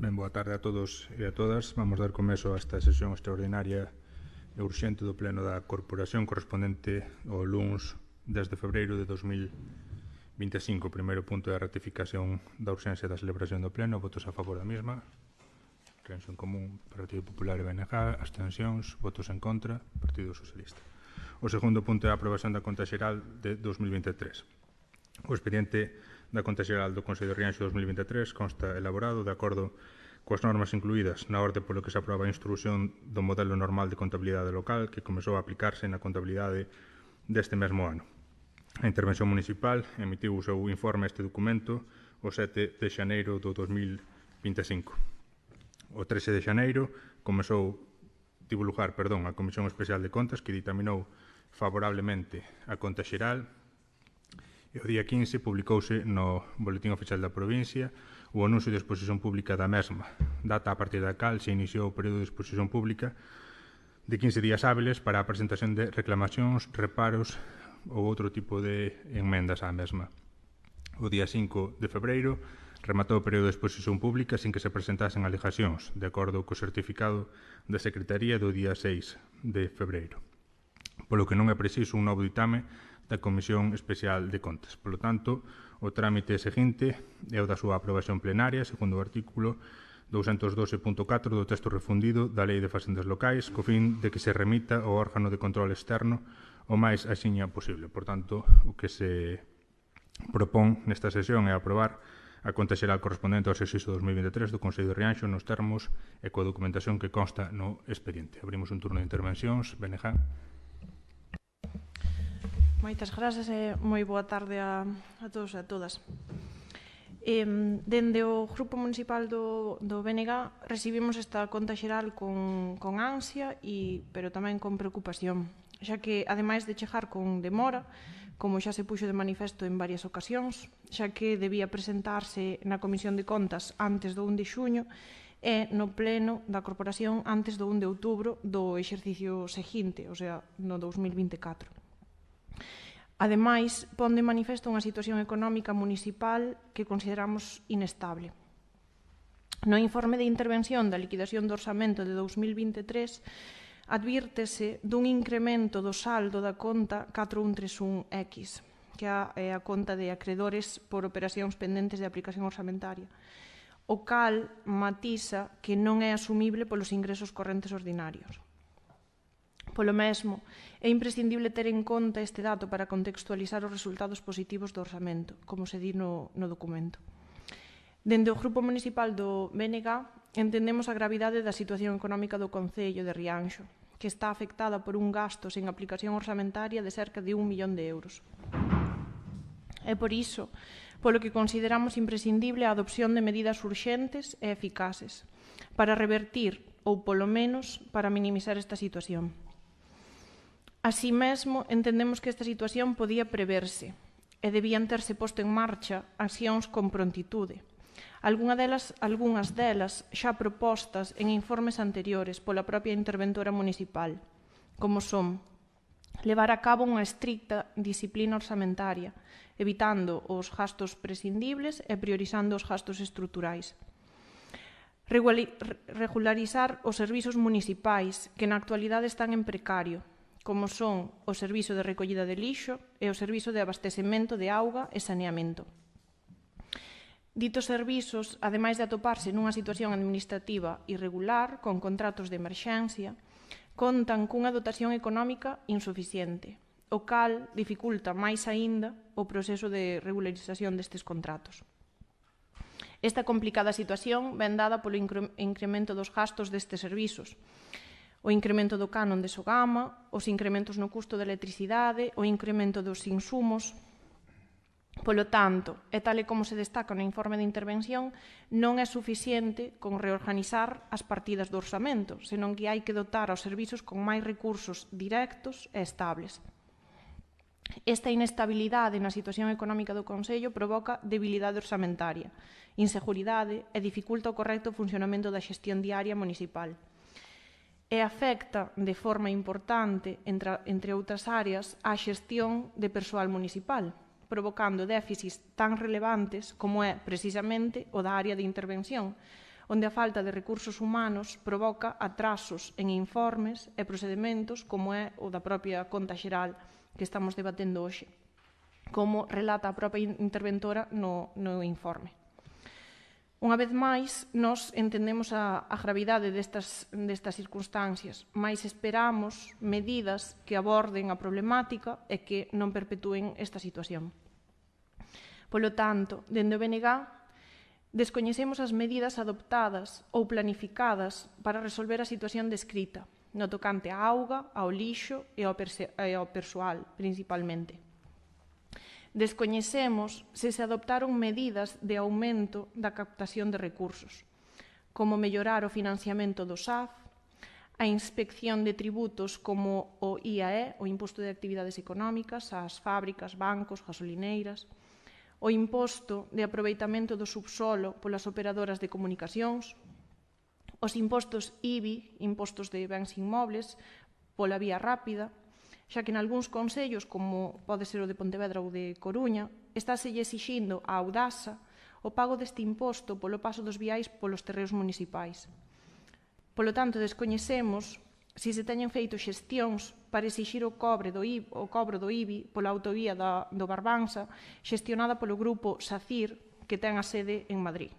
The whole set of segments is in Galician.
Ben, boa tarde a todos e a todas. Vamos dar comezo a esta sesión extraordinaria e urxente do Pleno da Corporación correspondente ao luns 10 de febreiro de 2025. O primeiro punto é a ratificación da urxencia da celebración do Pleno. Votos a favor da mesma. Reacción común, Partido Popular e BNG. Abstencións, votos en contra, Partido Socialista. O segundo punto é a aprobación da conta xeral de 2023. O expediente da conta xeral do Consello de Rianxo 2023 consta elaborado de acordo coas normas incluídas na orde polo que se aproba a instrución do modelo normal de contabilidade local que comezou a aplicarse na contabilidade deste mesmo ano. A Intervención Municipal emitiu o seu informe a este documento o 7 de xaneiro do 2025. O 13 de xaneiro tivo lugar a Comisión Especial de Contas que ditaminou favorablemente a conta xeral e o día 15 publicouse no Boletín Oficial da Provincia o anuncio de exposición pública da mesma, data a partir da cal se iniciou o período de exposición pública de 15 días hábiles para a presentación de reclamacións, reparos ou outro tipo de enmendas á mesma. O día 5 de febreiro rematou o período de exposición pública sin que se presentasen alegacións, de acordo co certificado da Secretaría do día 6 de febreiro, polo que non é preciso un novo ditame da Comisión Especial de Contas. Por lo tanto, o trámite seguinte é o da súa aprobación plenaria, segundo o artículo 212.4 do texto refundido da Lei de Facendas Locais, co fin de que se remita ao órgano de control externo o máis axiña posible. Por tanto, o que se propón nesta sesión é aprobar a conta xeral correspondente ao exercicio 2023 do Consello de Rianxo nos termos e coa documentación que consta no expediente. Abrimos un turno de intervencións. BNG. Moitas grazas e moi boa tarde a todos e a todas. Dende o Grupo Municipal do BNG recibimos esta conta xeral con ansia, pero tamén con preocupación, xa que, ademais de chegar con demora, como xa se puxo de manifesto en varias ocasións, xa que debía presentarse na Comisión de Contas antes do 1 de xuño e no Pleno da Corporación antes do 1 de outubro do exercicio seguinte, o sea, no 2024. Ademais, pon de manifesto unha situación económica municipal que consideramos inestable. No informe de intervención da liquidación do orzamento de 2023 advírtese dun incremento do saldo da conta 4131X, que é a conta de acredores por operacións pendentes de aplicación orzamentaria, o cal matiza que non é asumible polos ingresos correntes ordinarios. Polo mesmo, é imprescindible ter en conta este dato para contextualizar os resultados positivos do orzamento, como se di no documento. Dende o Grupo Municipal do BNG entendemos a gravidade da situación económica do Concello de Rianxo, que está afectada por un gasto sen aplicación orzamentaria de cerca de 1 millón de euros. É por iso polo que consideramos imprescindible a adopción de medidas urxentes e eficaces para revertir ou, polo menos, para minimizar esta situación. Así mesmo, entendemos que esta situación podía preverse e debían terse posto en marcha accións con prontitude. Algunhas delas xa propostas en informes anteriores pola propia interventora municipal, como son levar a cabo unha estricta disciplina orzamentaria, evitando os gastos prescindibles e priorizando os gastos estruturais. Regularizar os servizos municipais que na actualidade están en precario, como son o servizo de recollida de lixo e o servizo de abastecemento de auga e saneamento. Ditos servizos, ademais de atoparse nunha situación administrativa irregular, con contratos de emerxencia, contan cunha dotación económica insuficiente, o cal dificulta máis aínda o proceso de regularización destes contratos. Esta complicada situación ven dada polo incremento dos gastos destes servizos, o incremento do canon de Sogama, os incrementos no custo da electricidade, o incremento dos insumos. Polo tanto, e tal e como se destaca no informe de intervención, non é suficiente con reorganizar as partidas do orzamento, senón que hai que dotar aos servizos con máis recursos directos e estables. Esta inestabilidade na situación económica do Concello provoca debilidade orzamentaria, inseguridade e dificulta o correcto funcionamento da xestión diaria municipal. E afecta de forma importante, entre outras áreas, a xestión de persoal municipal, provocando déficits tan relevantes como é precisamente o da área de intervención, onde a falta de recursos humanos provoca atrasos en informes e procedementos como é o da propia Conta Xeral que estamos debatendo hoxe, como relata a propia interventora no informe. Unha vez máis, nós entendemos a gravidade destas circunstancias, mais esperamos medidas que aborden a problemática e que non perpetúen esta situación. Polo tanto, dende o BNG, descoñecemos as medidas adoptadas ou planificadas para resolver a situación descrita, no tocante á auga, ao lixo e ao persoal, principalmente. Descoñecemos se adoptaron medidas de aumento da captación de recursos, como mellorar o financiamento do SAF, a inspección de tributos como o IAE, o Imposto de Actividades Económicas, ás fábricas, bancos, gasolineiras, o imposto de aproveitamento do subsolo polas operadoras de comunicacións, os impostos IBI, impostos de bens inmobles, pola vía rápida, xa que en algúns concellos, como pode ser o de Pontevedra ou de Coruña, estáselle exixindo a Audasa o pago deste imposto polo paso dos viais polos terreos municipais. Polo tanto, descoñecemos se teñen feito xestións para exixir o cobro do IBI pola autovía do Barbanza, xestionada polo grupo SACIR, que ten a sede en Madrid.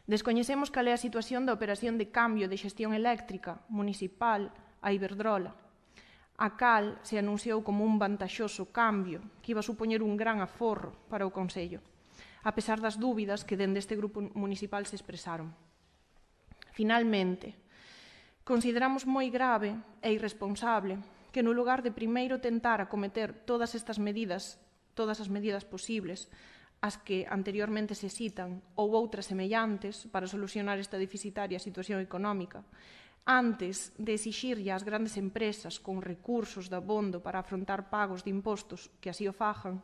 Descoñecemos cal é a situación da operación de cambio de xestión eléctrica municipal a Iberdrola, a cal se anunciou como un vantaxoso cambio que iba a supoñer un gran aforro para o Concello, a pesar das dúbidas que dende este grupo municipal se expresaron. Finalmente, consideramos moi grave e irresponsable que no lugar de primeiro tentar acometer todas as medidas posibles, as que anteriormente se citan, ou outras semellantes para solucionar esta deficitaria situación económica, antes de exixirlle ás grandes empresas con recursos de abondo para afrontar pagos de impostos que así o fagan,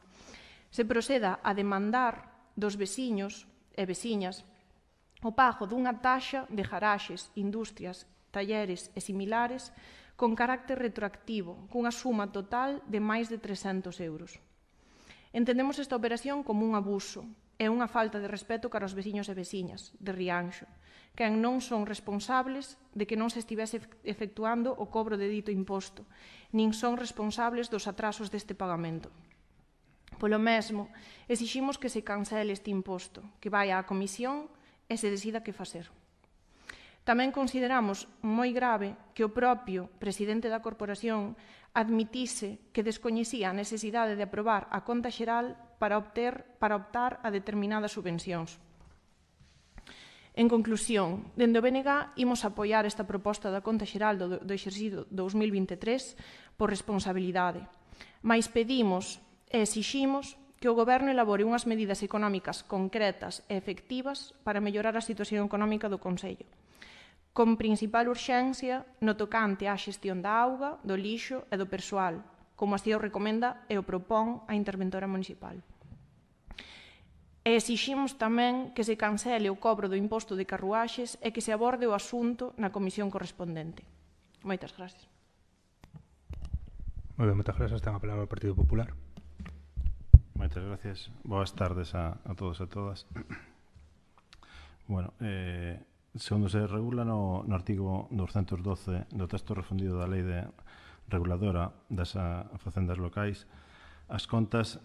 se proceda a demandar dos veciños e veciñas o pago dunha taxa de garaxes, industrias, talleres e similares con carácter retroactivo, cunha suma total de máis de 300 euros. Entendemos esta operación como un abuso e unha falta de respeto cara aos veciños e veciñas de Rianxo, quen non son responsables de que non se estivese efectuando o cobro de dito imposto, nin son responsables dos atrasos deste pagamento. Polo mesmo, exiximos que se cancele este imposto, que vai á comisión e se decida que facer. Tamén consideramos moi grave que o propio presidente da corporación admitise que descoñecía a necesidade de aprobar a conta xeral para optar a determinadas subvencións. En conclusión, dende o BNG imos apoiar esta proposta da conta xeral do exercicio 2023 por responsabilidade, mais pedimos e exiximos que o Goberno elabore unhas medidas económicas concretas e efectivas para mellorar a situación económica do Concello, con principal urxencia no tocante á xestión da auga, do lixo e do persoal, como así o recomenda e o propón a interventora municipal. E exiximos tamén que se cancele o cobro do imposto de carruaxes e que se aborde o asunto na comisión correspondente. Moitas gracias. Moi ben, moitas gracias. Ten a palabra o Partido Popular. Moitas gracias. Boas tardes a todos e a todas. Bueno, segundo se regula no artigo 212 do texto refundido da Lei Reguladora das Facendas Locais, as contas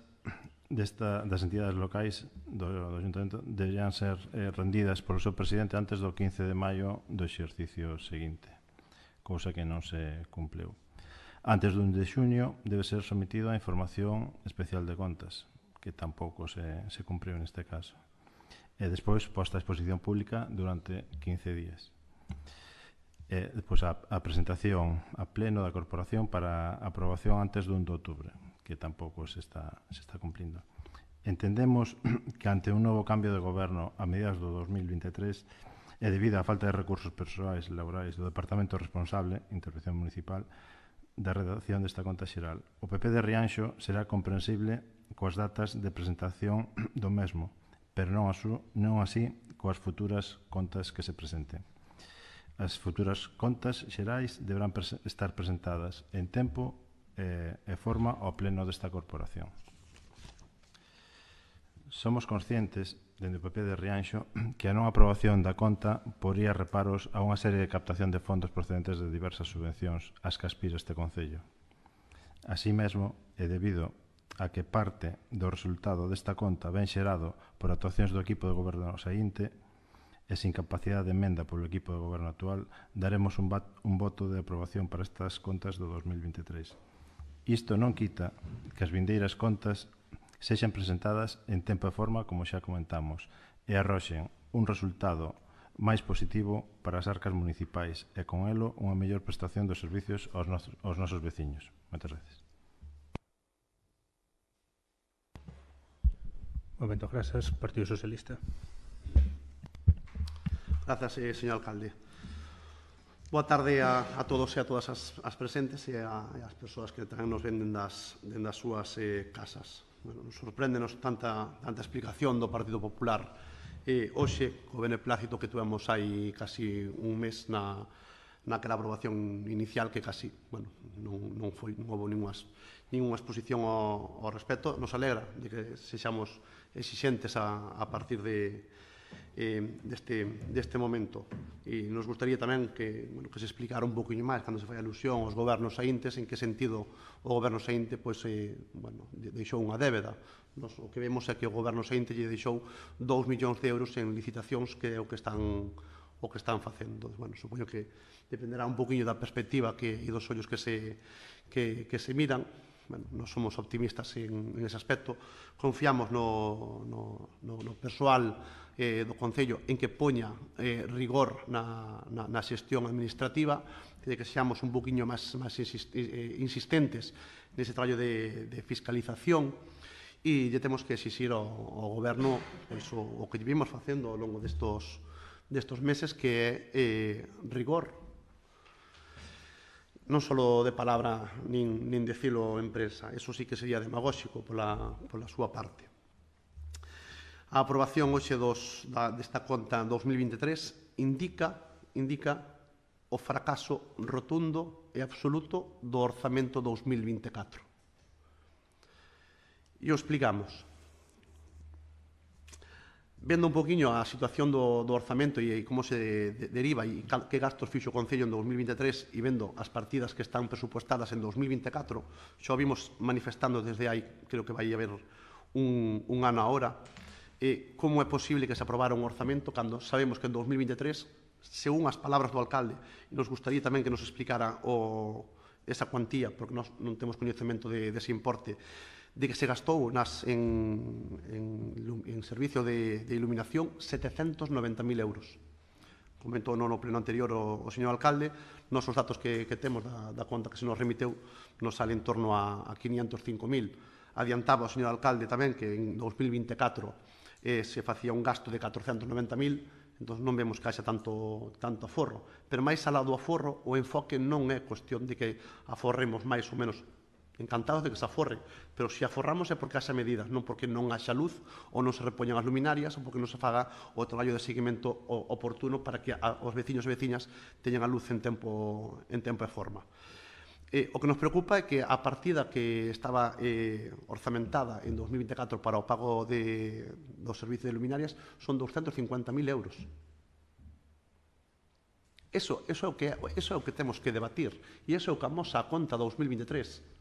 das entidades locais do Ayuntamento deberían ser rendidas polo seu presidente antes do 15 de maio do exercicio seguinte, cousa que non se cumpleu. Antes do 1 de xuño debe ser sometido a información especial de contas, que tampouco se cumpriu neste caso. E despois posta a exposición pública durante 15 días. E despois a presentación a pleno da corporación para aprobación antes do 1 de outubro, que tampouco se está cumplindo. Entendemos que ante un novo cambio de goberno a mediados do 2023 e debido á falta de recursos persoais e laborais do Departamento responsable, Intervención Municipal, da redacción desta conta xeral, o PP de Rianxo será comprensible coas datas de presentación do mesmo, pero non así coas futuras contas que se presenten. As futuras contas xerais deberán estar presentadas en tempo e forma ao pleno desta corporación. Somos conscientes, dende o PP de Rianxo, que a non aprobación da conta poría reparos a unha serie de captación de fondos procedentes de diversas subvencións ás que aspira este Concello. Así mesmo, e debido a que parte do resultado desta conta ven xerado por actuacións do equipo de goberno saínte e sin capacidade de emenda polo equipo de goberno actual, daremos un voto de aprobación para estas contas do 2023. Isto non quita que as vindeiras contas sexan presentadas en tempo e forma, como xa comentamos, e arroxen un resultado máis positivo para as arcas municipais e, con elo, unha mellor prestación dos servicios aos nosos veciños. Moitas gracias. Momento, grazas. Partido Socialista. Grazas, señor alcalde. Boa tarde a todos e a todas as presentes e as persoas que tamén nos ven dende as súas casas. Bueno, nos sorpréndenos tanta explicación do Partido Popular hoxe, co beneplácito que tuvemos hai casi un mes naquela aprobación inicial que casi, bueno, non houve ninguna exposición ao respecto. Nos alegra de que sexamos exixentes a partir deste momento, e nos gustaría tamén que se explicara un poquinho máis cando se fai alusión aos gobernos saíntes, en que sentido o goberno saínte deixou unha débeda. O que vemos é que o goberno saínte lle deixou 2 millóns de euros en licitacións, que é o que están facendo. Supoño que dependerá un poquinho da perspectiva e dos ollos que se miran. Nos somos optimistas en ese aspecto. Confiamos no persoal do Concello en que poña rigor na xestión administrativa, de que seamos un poquinho máis insistentes nese traballo de fiscalización, e lle temos que exixir ao Goberno o que vimos facendo ao longo destos meses, que é rigor, non só de palabra nin de filo en prensa. Eso sí que sería demagóxico pola súa parte. A aprobación hoxe desta conta 2023 indica o fracaso rotundo e absoluto do orzamento 2024. E o explicamos. Vendo un poquinho a situación do orzamento e como se deriva e que gastos fixo o Concello en 2023, e vendo as partidas que están presupuestadas en 2024, xa o vimos manifestando desde hai, creo que vai haber un ano agora, como é posible que se aprobara un orzamento cando sabemos que en 2023, según as palabras do alcalde, e nos gustaría tamén que nos explicara esa cuantía, porque nós non temos coñecemento dese importe, de que se gastou en servicio de iluminación 790.000 euros. Comentou no pleno anterior o señor alcalde. Nos os datos que temos da conta que se nos remiteu nos sale en torno a 505.000. Adiantaba o señor alcalde tamén que en 2024 se facía un gasto de 490.000, entón non vemos que haxa tanto aforro. Pero máis alá do aforro, o enfoque non é cuestión de que aforremos máis ou menos. Encantados de que se aforre, pero se aforramos é porque haxa medidas, non porque non haxa luz ou non se repoñan as luminarias ou porque non se faga o traballo de seguimento oportuno para que os veciños e veciñas teñan a luz en tempo e forma. O que nos preocupa é que a partida que estaba orzamentada en 2024 para o pago do servicio de luminarias son 250.000 euros. Eso é o que temos que debatir, e iso é o que amosa a conta 2023.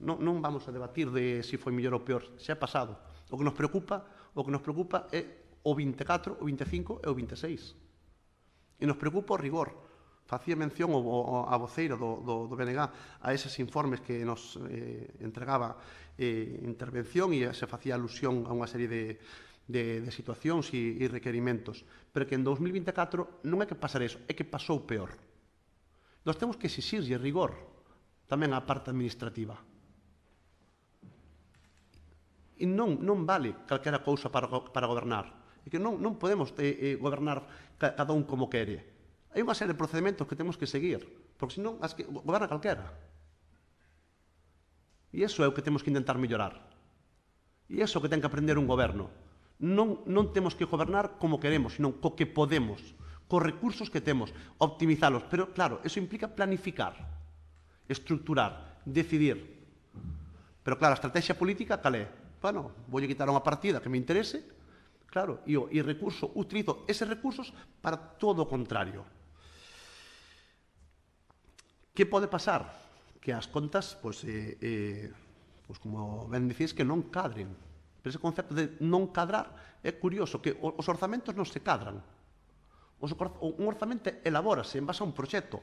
Non vamos a debatir de se foi mellor ou peor, xa é pasado. O que nos preocupa é o 24, o 25 e o 26. E nos preocupa o rigor. Facía mención a voceira do BNG a eses informes que nos entregaba intervención, e se facía alusión a unha serie de situacións e requerimentos. Pero que en 2024 non é que pasara eso, é que pasou peor. Nós temos que exixirlle rigor tamén á parte administrativa. E non vale calquera cousa para gobernar. E que non podemos gobernar cada un como quere. Hai unha serie de procedementos que temos que seguir, porque senón goberna calquera. E iso é o que temos que intentar mellorar. E iso é o que ten que aprender un goberno. Non temos que gobernar como queremos, senón co que podemos, cos recursos que temos, optimizalos. Pero, claro, iso implica planificar, estructurar, decidir. Pero, claro, a estrategia política cal é? bueno, voulle quitar unha partida que me interese, claro, e utilizo eses recursos para todo o contrario. Que pode pasar? Que as contas, pois como ben dicís, que non cadren. Pero ese concepto de non cadrar é curioso, que os orzamentos non se cadran. Un orzamento elabórase en base a un proxecto,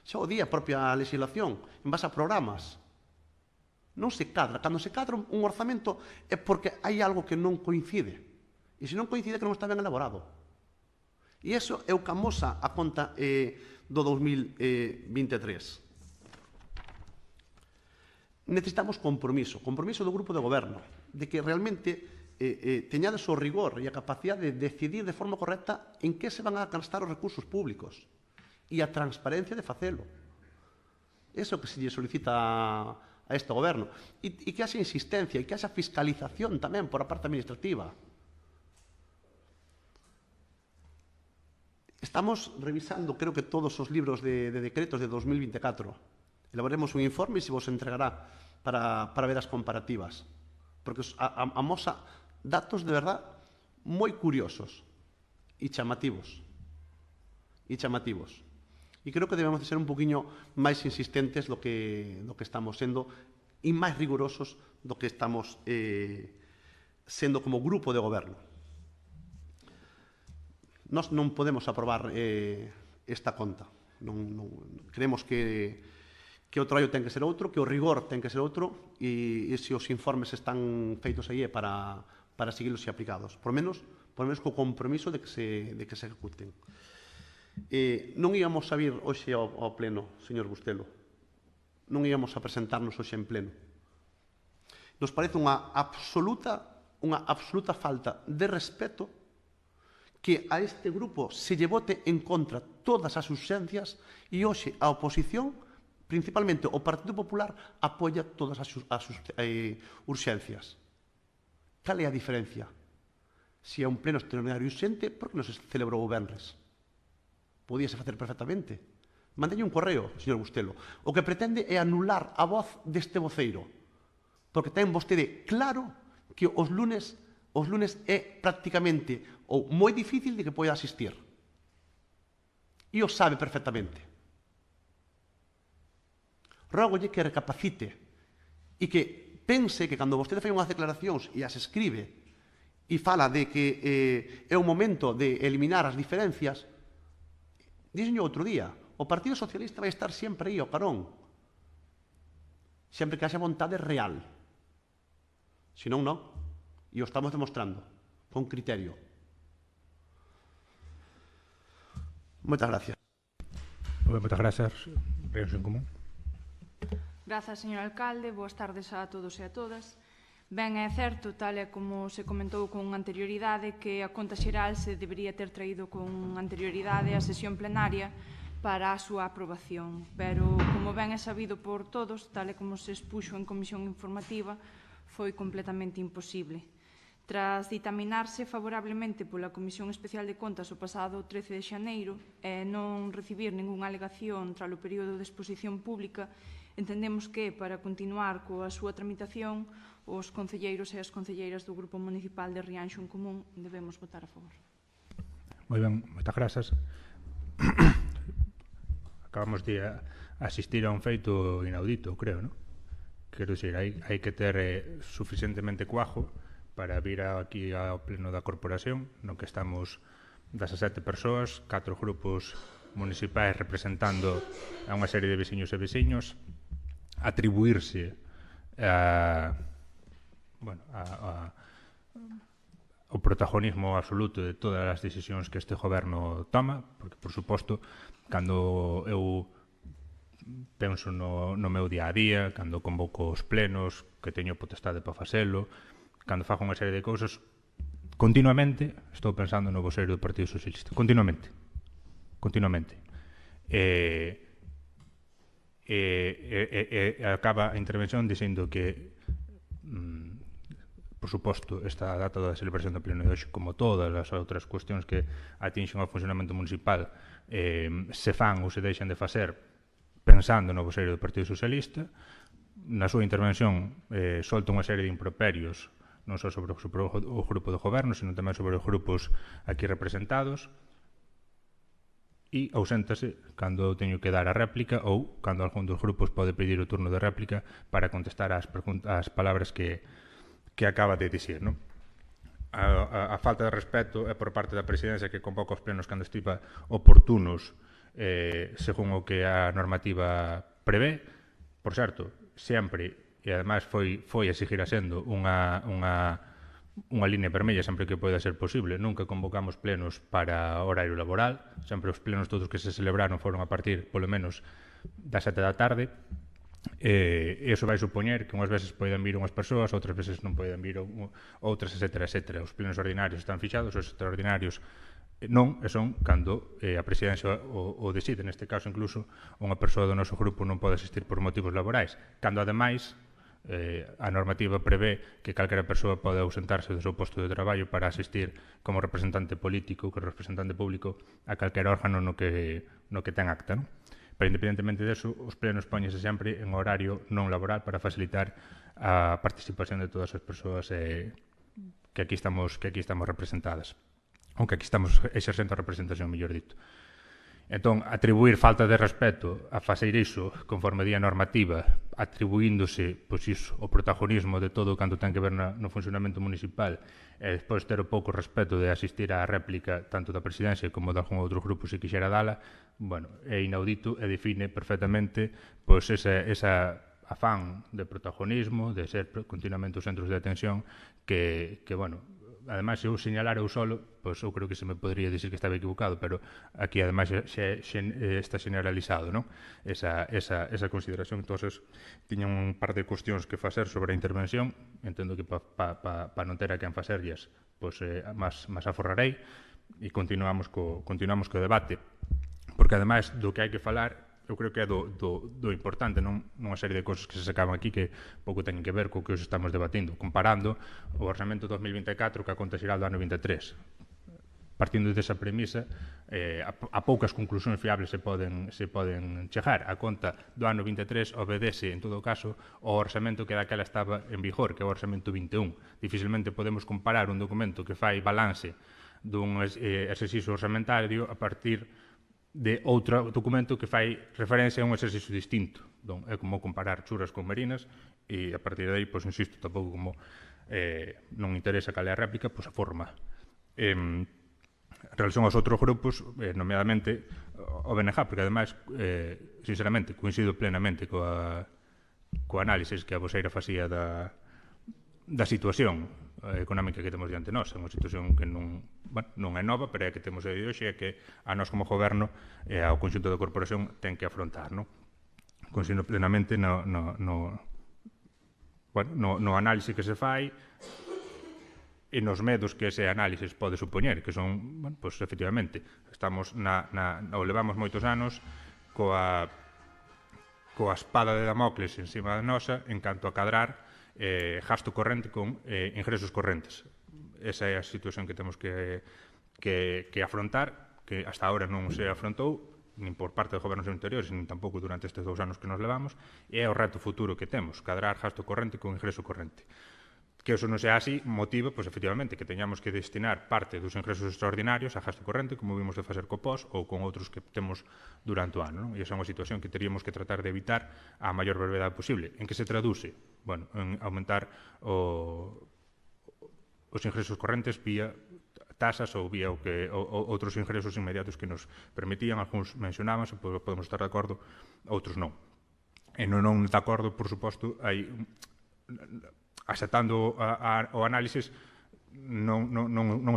xa o día a propia legislación, en base a programas. Non se cadra. Cando se cadra un orzamento é porque hai algo que non coincide. E se non coincide que non está ben elaborado. E iso é o que amosa a conta do 2023. Necesitamos compromiso do grupo de goberno, de que realmente teñades o rigor e a capacidade de decidir de forma correcta en que se van a gastar os recursos públicos e a transparencia de facelo. Eso que se lle solicita a este goberno. E que haxa insistencia e que haxa fiscalización tamén por a parte administrativa. Estamos revisando, creo que todos os libros de decretos de 2024. Elaboremos un informe e se vos entregará para ver as comparativas. Porque amosa datos de verdad moi curiosos e chamativos. E creo que debemos de ser un poquinho máis insistentes do que estamos sendo e máis rigurosos do que estamos sendo como grupo de goberno. Nós non podemos aprobar esta conta. Creemos que o traballo ten que ser outro, que o rigor ten que ser outro e se os informes están feitos aí é para seguirlos e aplicados. Por menos co compromiso de que se ejecuten. Non íamos a vir hoxe ao pleno, señor Bustelo. Non íamos a presentarnos hoxe en pleno. Nos parece unha absoluta falta de respeto que a este grupo se lle vote en contra todas as urxencias e hoxe a oposición, principalmente o Partido Popular, apoia todas as urxencias. Cal é a diferencia? Se é un pleno extraordinario urxente, por que non se celebrou o venres? Podíase facer perfectamente. Mandeñe un correo, señor Bustelo. O que pretende é anular a voz deste voceiro, porque ten vostede claro que os lunes é prácticamente ou moi difícil de que poida asistir. E o sabe perfectamente. Rógolle que recapacite e que pense que cando vostede fai unhas declaracións e as escribe e fala de que é o momento de eliminar as diferencias, díxenlle outro día, o Partido Socialista vai estar sempre aí ao carón, sempre que haxa vontade real. Se non, non. E o estamos demostrando, con criterio. Moitas gracias. Moitas gracias. Reunión en común. Grazas, señor alcalde. Boas tardes a todos e a todas. Ben, é certo, tal e como se comentou con anterioridade, que a conta xeral se debería ter traído con anterioridade a sesión plenaria para a súa aprobación. Pero, como ben é sabido por todos, tal e como se expuxo en comisión informativa, foi completamente imposible. Tras ditaminarse favorablemente pola Comisión Especial de Contas o pasado 13 de xaneiro e non recibir ningunha alegación tras o período de exposición pública, entendemos que, para continuar coa súa tramitación, os concelleiros e as concelleiras do Grupo Municipal de Rianxo en Común debemos votar a favor. Moi ben, moitas grazas. Acabamos de asistir a un feito inaudito, creo, non? Quero dicir, hai que ter suficientemente cuajo para vir aquí ao pleno da corporación, no que estamos 17 persoas, 4 grupos municipais representando a unha serie de veciños e veciños, atribuirse o protagonismo absoluto de todas as decisións que este goberno toma, porque, por suposto, cando eu penso no meu día a día, cando convoco os plenos, que teño potestade para facelo, cando fago unha serie de cousas, continuamente estou pensando no voceiro do Partido Socialista. Continuamente. Acaba a intervención dicindo que, por suposto, esta data da celebración do pleno de hoxe, como todas as outras cuestións que atinxen ao funcionamento municipal, se fan ou se deixan de facer pensando no voceiro do Partido Socialista. Na súa intervención solta unha serie de improperios non só sobre o grupo do goberno, sino tamén sobre os grupos aquí representados, e auséntase cando teño que dar a réplica ou cando algún dos grupos pode pedir o turno de réplica para contestar ás palabras que acaba de dicir, non? A falta de respeto é por parte da presidencia que convoca os plenos cando estiva oportunos según o que a normativa prevé. Por certo, sempre, e ademais foi e seguirá sendo unha línea vermella sempre que poida ser posible. Nunca convocamos plenos para horario laboral, sempre os plenos todos que se celebraron foron a partir, polo menos, das 7 da tarde, e iso vai supoñer que unhas veces poidan vir unhas persoas, outras veces non poidan vir outras, etc. Os plenos ordinarios están fixados, os extraordinarios non, e son cando a presidencia o decide. Neste caso, incluso, unha persoa do noso grupo non pode asistir por motivos laborais, cando, ademais, a normativa prevé que calquera persoa pode ausentarse do seu posto de traballo para asistir como representante político, que representante público, a calquera órgano no que ten acta, non? Pero, independentemente disso, os plenos póñense sempre en horario non laboral para facilitar a participación de todas as persoas que aquí estamos representadas, ou que aquí estamos exercendo a representación, mellor dito. Entón, atribuir falta de respeto a facer iso conforme di a normativa, atribuíndose, pois iso, o protagonismo de todo canto ten que ver no funcionamento municipal, e despois ter o pouco respeto de asistir á réplica tanto da presidencia como de algún outro grupo se quixera dala, bueno, é inaudito e define perfectamente pois esa afán de protagonismo, de ser continuamente os centros de atención que bueno, ademais, se eu señalar eu solo, pois eu creo que se me podría dicir que estaba equivocado, pero aquí, ademais, está generalizado, non? Esa consideración. Entón, tiña un par de cuestións que facer sobre a intervención. Entendo que para non ter a quen facerllas, pois, máis aforrarei, e continuamos co debate. Porque, ademais, do que hai que falar, eu creo que é do importante, non unha serie de cousas que se sacaban aquí que pouco teñen que ver co que os estamos debatindo, comparando o orçamento 2024 que acontecirá do ano 23. Partindo desa premisa, a poucas conclusións fiables se poden chegar. A conta do ano 23 obedece, en todo caso, ao orçamento que daquela estaba en vigor, que é o orçamento 21. Dificilmente podemos comparar un documento que fai balance dun exercicio orzamentario a partir de outro documento que fai referencia a un exercicio distinto. Entón, é como comparar churas con merinas, e a partir de aí, pois, insisto, tampouco como non interesa cal é a réplica, pois a forma. En relación aos outros grupos, nomeadamente o BNG, porque ademais, sinceramente, coincido plenamente coa análisis que a voseira facía da situación económica que temos diante nós. É unha situación que non é nova, pero é que temos de hoxe, é que a nós como goberno e ao conxunto da corporación ten que afrontar, non? Coincido plenamente no análise que se fai e nos medos que ese análisis pode supoñer, que son, pois, efectivamente, estamos ou levamos moitos anos coa espada de Damocles encima da nosa en canto a cadrar gasto corrente con ingresos correntes. Esa é a situación que temos que afrontar, que hasta ahora non se afrontou, nin por parte de gobernos anteriores, nin tampouco durante estes 2 anos que nos levamos, e é o reto futuro que temos, cadrar gasto corrente con ingreso corrente. Que eso non sea así motiva, pois, efectivamente, que teñamos que destinar parte dos ingresos extraordinarios a gasto corrente, como vimos de facer co POS ou con outros que temos durante o ano, non? E esa é unha situación que teríamos que tratar de evitar a maior brevedade posible. En que se traduce? Bueno, en aumentar os ingresos correntes vía tasas ou vía outros ingresos inmediatos que nos permitían, algúns mencionaban, se podemos estar de acordo, outros non. E non de acordo, por suposto, hai aceptando o análisis, non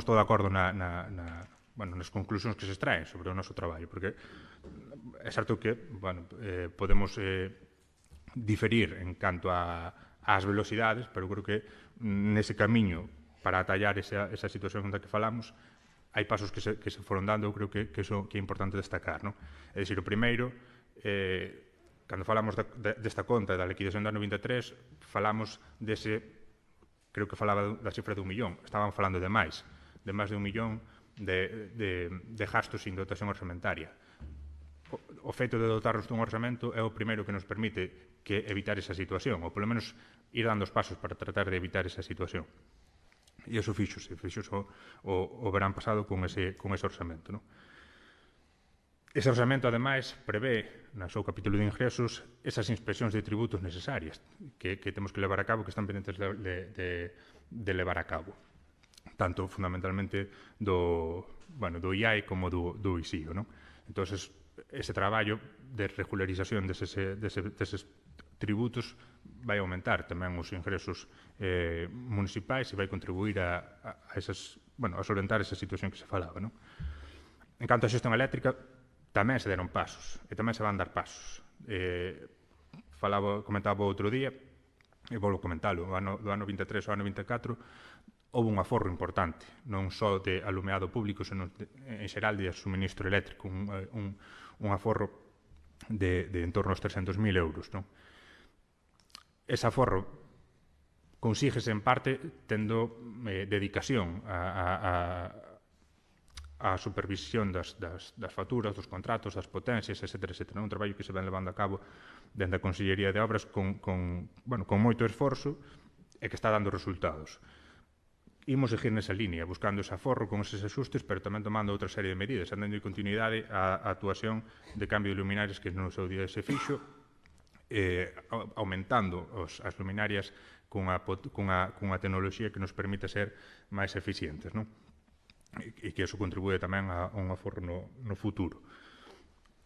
estou de acordo nas conclusións que se extraen sobre o noso traballo, porque é certo que podemos diferir en canto ás velocidades, pero creo que nese camiño para atallar esa situación da que falamos hai pasos que se foron dando. Eu creo que iso que é importante destacar, non? É dicir, o primeiro, cando falamos desta conta da liquidación do ano 23, falamos creo que falaba da cifra de 1 millón, estaban falando de máis de 1 millón de gastos sin dotación orzamentaria. o feito de dotarnos dun orzamento é o primeiro que nos permite que evitar esa situación, ou polo menos ir dando os pasos para tratar de evitar esa situación. E iso fixose o verán pasado con ese orzamento. Non? Ese orzamento, ademais, prevé no seu capítulo de ingresos esas inspeccións de tributos necesarias que temos que levar a cabo, que están pendentes de levar a cabo. Tanto, fundamentalmente, do IAE como do ISIO. Non? Entón, ese traballo de regularización deses tributos vai aumentar tamén os ingresos municipais e vai contribuir a solventar esa situación que se falaba. Non? En canto a xestión eléctrica, tamén se deron pasos, e tamén se van dar pasos. Comentaba outro día, e vou comentalo, do ano 23 ao ano 24, houve un aforro importante, non só de alumeado público, senón en xeral de suministro eléctrico, un aforro de en torno aos 300.000 euros. Non? Ese aforro consíguese en parte tendo dedicación a supervisión das facturas, dos contratos, das potencias, etc. Un traballo que se ven levando a cabo dentro da Consellería de Obras con moito esforzo e que está dando resultados. Imos seguir nesa línea, buscando ese aforro con eses axustes, pero tamén tomando outra serie de medidas, dando continuidade á actuación de cambio de luminarias que no seu día se fixo, aumentando as luminarias cunha tecnoloxía que nos permite ser máis eficientes, non? E que iso contribúe tamén a un aforro no futuro.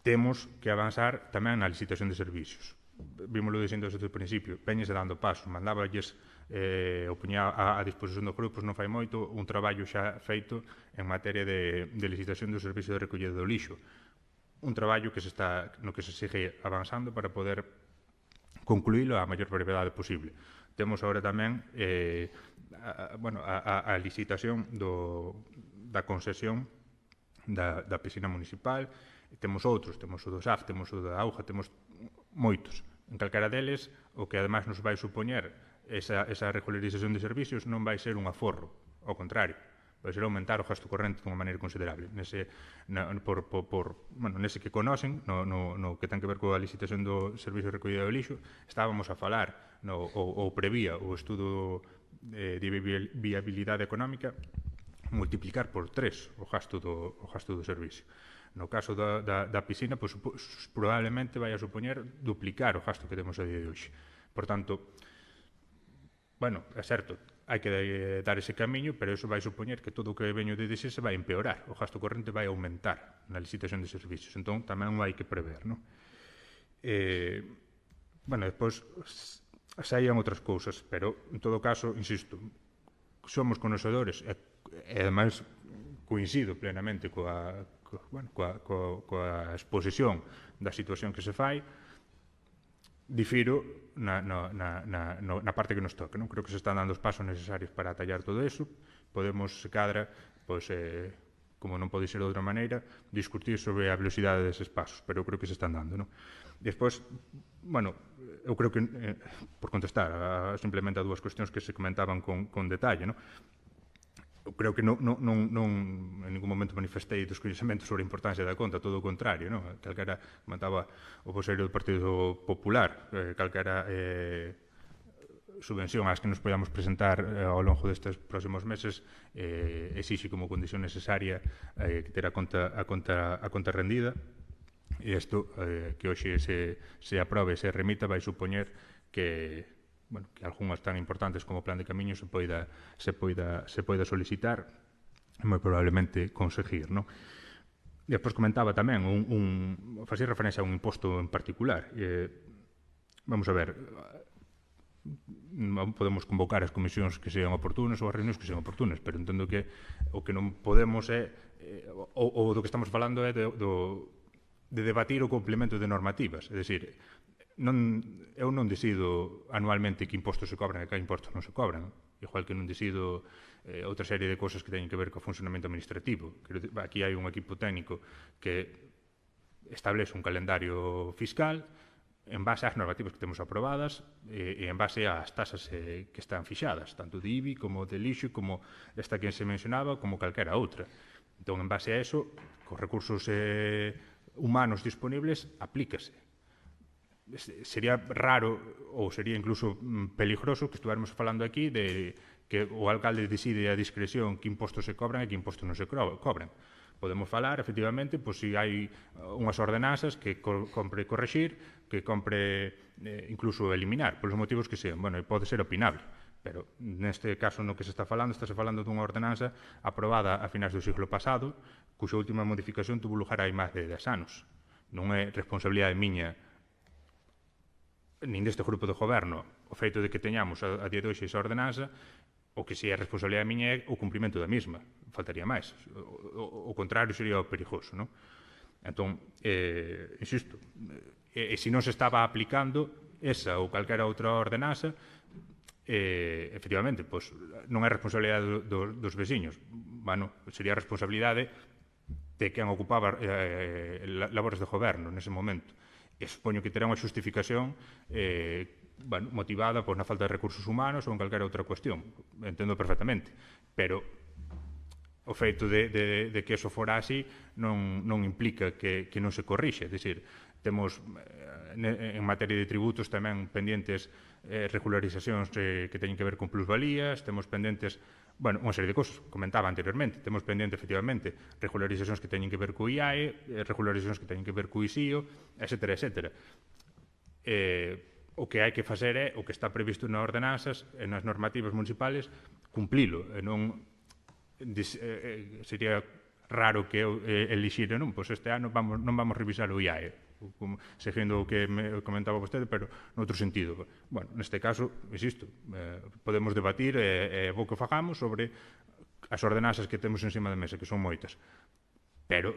Temos que avanzar tamén na licitación de servicios. Vímoslo dicindo desde o principio, veñese dando paso, mandáballes o puñá a disposición dos grupos non fai moito, un traballo xa feito en materia de licitación do servicio de recollida do lixo. Un traballo no que se sigue avanzando para poder concluílo a maior brevedade posible. Temos agora tamén a licitación da concesión da piscina municipal, temos outros, temos o do SAF, temos o da auga, temos moitos. En calquera deles, o que ademais nos vai supoñer esa regularización de servicios non vai ser un aforro, ao contrario, vai ser aumentar o gasto corrente dunha maneira considerable. Nese que conocen, no que ten que ver coa licitación do servicio de recollida do lixo, estábamos a falar, ou prevía o estudo de viabilidade económica, multiplicar por 3 o gasto do servicio. No caso da piscina, probablemente vai a supoñer duplicar o gasto que temos a día de hoxe. Por tanto, é certo, hai que dar ese camiño, pero iso vai supoñer que todo o que veño de DC se vai empeorar, o gasto corrente vai aumentar na licitación de servicios, entón tamén hai que prever, non? Despois saían outras cousas, pero en todo caso, insisto, somos conocedores e ademais coincido plenamente coa exposición da situación que se fai, difiro na parte que nos toca. Non creo que se están dando os pasos necesarios para atallar todo iso. Podemos, se cadra, como non pode ser de outra maneira, discutir sobre a velocidade deses pasos, pero eu creo que se están dando. Despois, eu creo que, por contestar simplemente a dúas cuestións que se comentaban con detalle, eu creo que non en ningún momento manifestei descoñecemento sobre a importancia da conta, todo o contrario, calquera, comentaba o voceiro do Partido Popular, calquera subvención ás que nos podamos presentar ao longo destes próximos meses exixe como condición necesaria ter a conta rendida, e isto que hoxe se aprobe e se remita vai supoñer que algunhas tan importantes como o plan de camiños se poida solicitar e moi probablemente conseguir. Despois comentaba tamén, facía referencia a un imposto en particular. Vamos a ver, podemos convocar as comisións que sean oportunas ou as reunións que sean oportunas, pero entendo que o que non podemos ou do que estamos falando é de debatir o complemento de normativas, é dicir, eu non decido anualmente que impostos se cobran e que impostos non se cobran, igual que non decido outra serie de cousas que teñen que ver co funcionamento administrativo. Aquí hai un equipo técnico que establece un calendario fiscal en base ás normativas que temos aprobadas e en base ás tasas que están fixadas, tanto de IBI como de lixo, como esta que se mencionaba, como calquera outra. Entón, en base a eso, cos recursos humanos disponibles, aplícase. Sería raro, ou sería incluso peligroso, que estuvéramos falando aquí de que o alcalde decide a discreción que impostos se cobran e que impostos non se cobran. Podemos falar, efectivamente, pois se hai unhas ordenanzas que compre correxir, que compre incluso eliminar, polos motivos que sean. Bueno, pode ser opinable, pero neste caso no que se está falando dunha ordenanza aprobada a finais do siglo pasado, cuxa última modificación tuvo lugar hai máis de 10 anos. Non é responsabilidade miña nin deste grupo de goberno o feito de que teñamos a día de hoxe esa ordenanza, o que si é responsabilidade miña é o cumprimento da mesma. Faltaría máis. O contrario sería o perigoso, non? Entón, insisto, e se non se estaba aplicando esa ou calquera outra ordenanza, efectivamente, pois, non é responsabilidade dos veciños. Bueno, sería responsabilidade de quen ocupaba labores de goberno nese momento. E supoño que terá unha xustificación motivada na falta de recursos humanos ou en calquera outra cuestión. Entendo perfectamente. Pero o feito de que eso fora así non implica que non se corrixe. É dicir, temos en materia de tributos tamén pendientes regularizacións que teñen que ver con plusvalías, temos pendentes unha serie de cosas, comentaba anteriormente. Temos pendente, efectivamente, regularizacións que teñen que ver co IAE, regularizacións que teñen que ver co ISIO, etcétera, etcétera. O que hai que facer é, o que está previsto nas ordenanzas e nas normativas municipales, cumplilo. E non sería raro que eu elixire, non? Pois este ano non vamos revisar o IAE, seguindo o que me comentaba vostede, pero noutro sentido. Bueno, neste caso, insisto, podemos debatir e vou que fagamos sobre as ordenanzas que temos encima da mesa, que son moitas. Pero,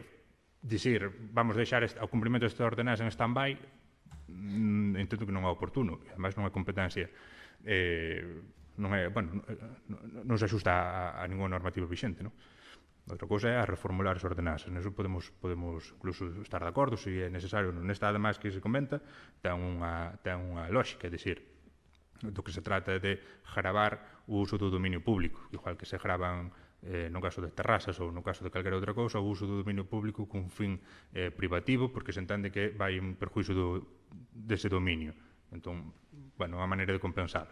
dicir, vamos deixar o cumprimento desta ordenanza en stand-by, entendo que non é oportuno, e ademais non é competencia, non se axusta a ninguna normativa vixente, non? Outra cousa é a reformular as ordenanzas. Neso podemos incluso estar de acordo se é necesario. Nesta, ademais, que se comenta, ten unha lógica, é dicir, do que se trata de gravar o uso do dominio público, igual que se gravan no caso de terrazas ou no caso de calquera outra cousa, o uso do dominio público con fin privativo, porque se entende que vai en perjuízo dese dominio. Entón, unha maneira de compensar.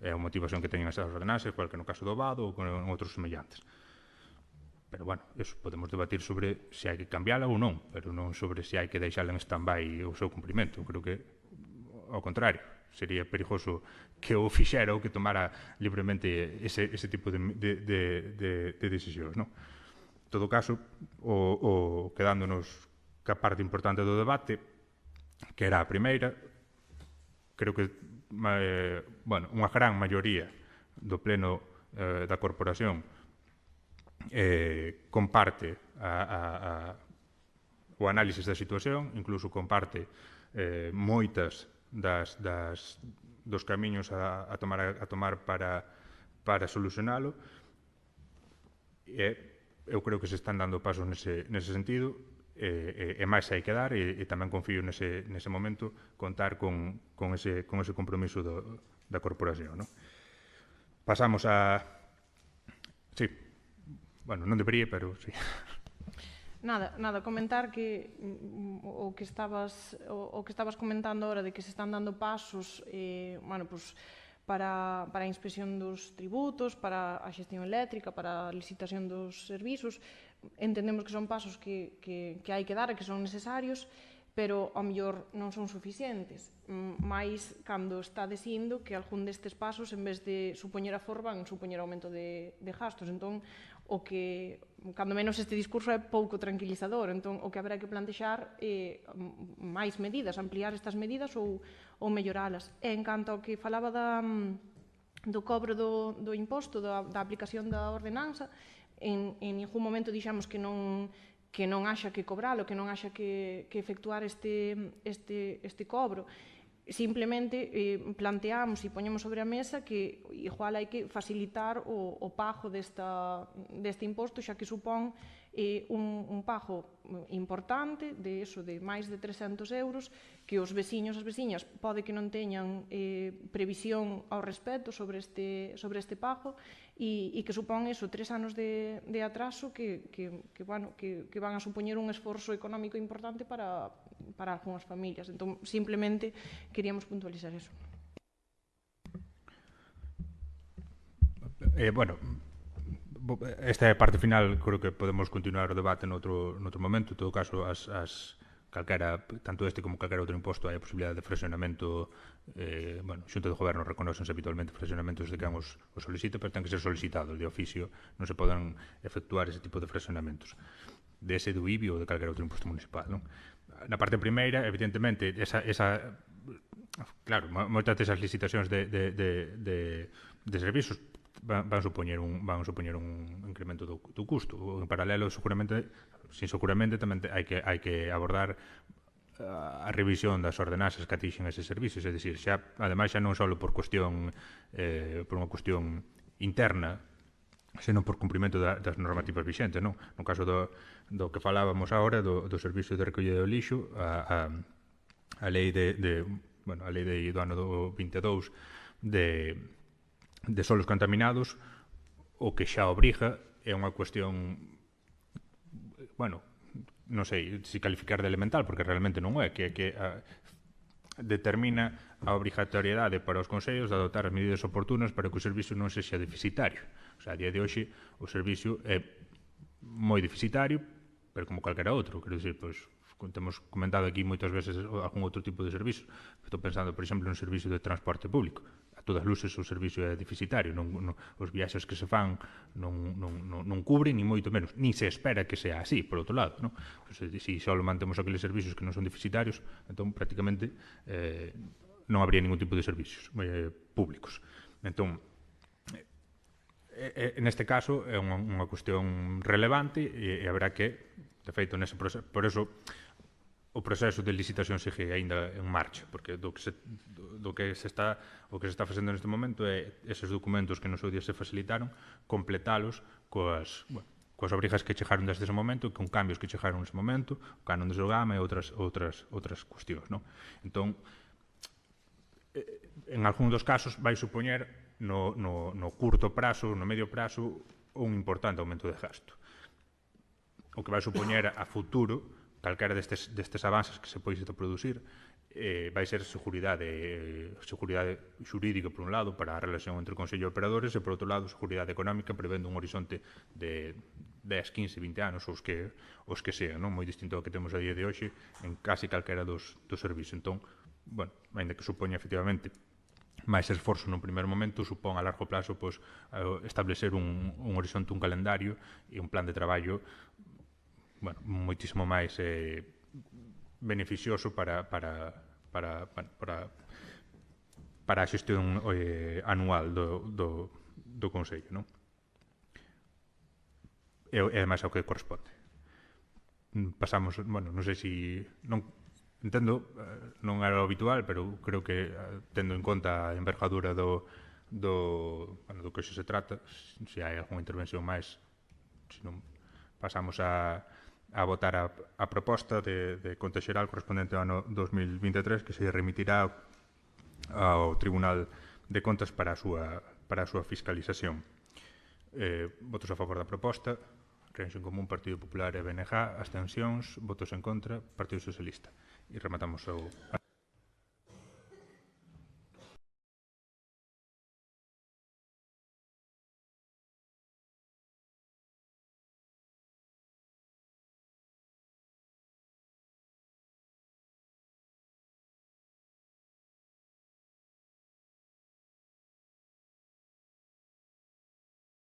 É a motivación que teñen esas ordenanzas, igual que no caso do vado ou con outros semellantes. Pero, eso, podemos debatir sobre se hai que cambiála ou non, pero non sobre se hai que deixala en stand-by o seu cumprimento. Creo que, ao contrario, sería perigoso que o fixera ou que tomara libremente ese tipo de decisións, non? En todo caso, quedándonos ca parte importante do debate, que era a primeira, creo que unha gran maioría do pleno da corporación comparte o análisis da situación, incluso comparte moitas dos camiños a tomar para solucionalo. Eu creo que se están dando pasos nese sentido, e máis hai que dar, e tamén confío nese momento contar con ese compromiso da corporación. Pasamos a... Sí. Non debería, pero sí. Nada, comentar que o que estabas comentando ahora de que se están dando pasos para a inspección dos tributos, para a xestión eléctrica, para a licitación dos servizos, entendemos que son pasos que hai que dar e que son necesarios, pero ao mellor non son suficientes, máis cando está dicindo que algún destes pasos, en vez de supoñer aforro, van supoñer aumento de gastos. Entón, o que, cando menos este discurso é pouco tranquilizador, entón o que haberá que plantexar é máis medidas, ampliar estas medidas ou melloralas. E en canto ao que falaba do cobro do imposto, da aplicación da ordenanza, en ningún momento dixamos que non haxa que cobralo, que non haxa que efectuar este cobro. Simplemente planteamos e poñemos sobre a mesa que igual hai que facilitar o pago deste imposto, xa que supón un pago importante de máis de 300 euros que os veciños e as veciñas pode que non teñan previsión ao respecto sobre este pago e que supón 3 anos de atraso que van a supoñer un esforzo económico importante para algunhas familias. Entón, simplemente queríamos puntualizar eso. Bueno, esta parte final creo que podemos continuar o debate noutro momento. En todo caso, calquera, tanto este como calquera outro imposto, hai a posibilidade de fraccionamento. Xunta de Goberno reconócense habitualmente fraccionamentos de quen os solicita, pero ten que ser solicitado de oficio, non se poden efectuar ese tipo de fraccionamentos de ese do IBI ou de calquera outro imposto municipal, non? Na parte primeira, evidentemente, claro, moitas desas licitacións de servizos van supoñer un incremento do custo. En paralelo, seguramente tamén hai que abordar a revisión das ordenanzas que atixen eses servicios, é dicir, ademais xa non só por unha cuestión interna, senón por cumprimento das normativas vixentes, non? No caso do que falábamos agora, do servicio de recollida do lixo, a lei do ano 22 de solos contaminados, o que xa obriga é unha cuestión, non sei se calificar de elemental, porque realmente non é, que determina a obrigatoriedade para os consellos de adoptar as medidas oportunas para que o servicio non sexa deficitario. O sea, a día de hoxe o servicio é moi deficitario, pero como calquera outro, quero dicir, pois, temos comentado aquí moitas veces algún outro tipo de servicio. Estou pensando, por exemplo, no servicio de transporte público. A todas luces o servicio é deficitario, os viaxes que se fan non cubren, ni moito menos, ni se espera que sea así, por outro lado, non? Se só mantemos aqueles servicios que non son deficitarios, entón prácticamente non habría ningún tipo de servicios públicos. Entón, neste caso é unha cuestión relevante e haberá que, de feito, por eso o proceso de licitación sigue aínda en marcha, porque o que se está facendo neste momento é eses documentos que no seu día se facilitaron, completalos coas obrigas que chegaron desde ese momento, con cambios que chegaron nese momento, o canon de Sogama e outras cuestións, non? Entón, en algún dos casos vai supoñer no curto prazo, no medio prazo, un importante aumento de gasto. O que vai supoñer a futuro calquera destes avances que se poisen producir vai ser seguridade xurídica por un lado para a relación entre o Consello e operadores e por outro lado seguridade económica prevendo un horizonte de 10, 15, 20 anos os que sean, non? Moi distinto ao que temos a día de hoxe en casi calquera dos servicios. Entón, ainda que supoña efectivamente máis esforzo nun primeiro momento, supón a largo plazo establecer un horizonte, un calendario e un plan de traballo moitísimo máis beneficioso para a xestión anual do Consello, non? E ademais ao que corresponde. Pasamos, non sei se entendo, non era o habitual, pero creo que tendo en conta a envergadura do que hoxe se trata, se hai algunha intervención máis, se non pasamos a votar a proposta de conta xeral correspondente ao ano 2023 que se remitirá ao Tribunal de Contas para a súa fiscalización. Votos a favor da proposta, Reacción Común, Partido Popular e BNG, abstencións, votos en contra, Partido Socialista. E rematamos o...